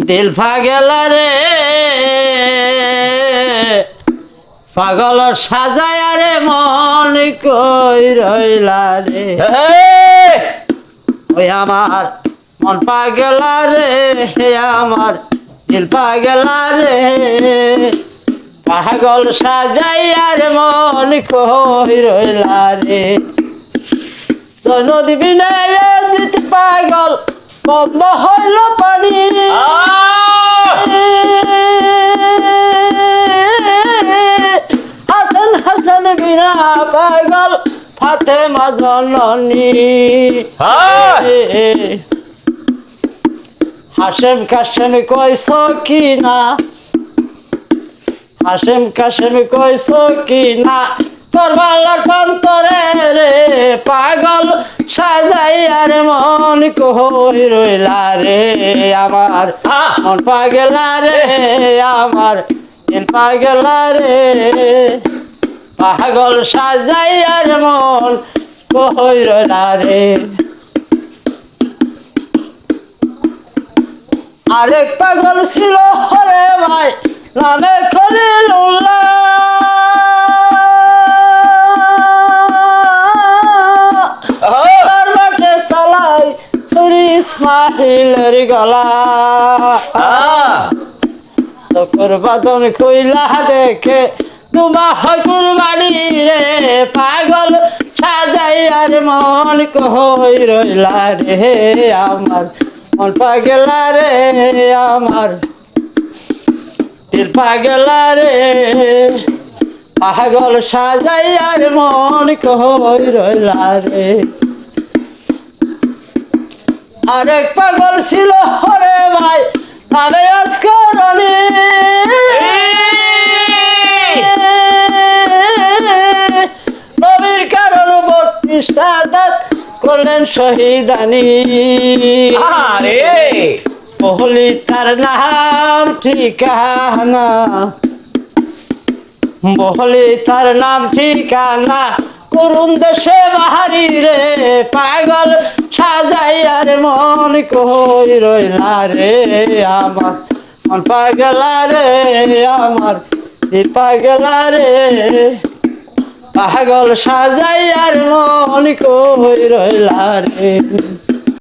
দিল পাগলা রে পাগল সাজায় রে মন কই রইলা রে ওই আমার মন পাগলা রে আমার দিল পাগলা রে পাগল সাজাই আর মন কই রইলা রে নদী বিনায় যেতে পাগল বন্ধ হইল পানি হাসান হাসান বিনা পাগল ফাতেমা জননী হাসেম কাশেম কইছ কি না হাসেম কাশেম কইছ কি না করবালার প্রান্তরে রে পাগল সাজাই আর মন কই রইলা রে আমার মন পাগলা রে আমার দিল পাগলা রে পাগল সাজাই আর মন কই রইলা রে আরেক পাগল ছিল হরে ভাই নামে খলিলুল্লাহ ইসমাইলের গলা চকর বাদন কইলা দেখে তোমা কুরবানি রে পাগল সাজাই আর মন কই রইলা রে আমার মন পাগলা রে আমার দিল পাগলা রে পাগল সাজাই আর মন কই রইলা রে আরেক পাগল ছিল হরে ভাই আমি আজকরণী নবীর কারণ 32টা দাঁত করলেন শহীদানি আরে বহলি তার নাম ঠিকানা বহলি তার নাম ঠিকানা করুন দেশে বাহারি রে পাগল সাজাই আর মন কই রইলা রে আমার মন পাগলা রে আমার দিল পাগলা রে পাগল সাজাই আর মন কই রইলা রে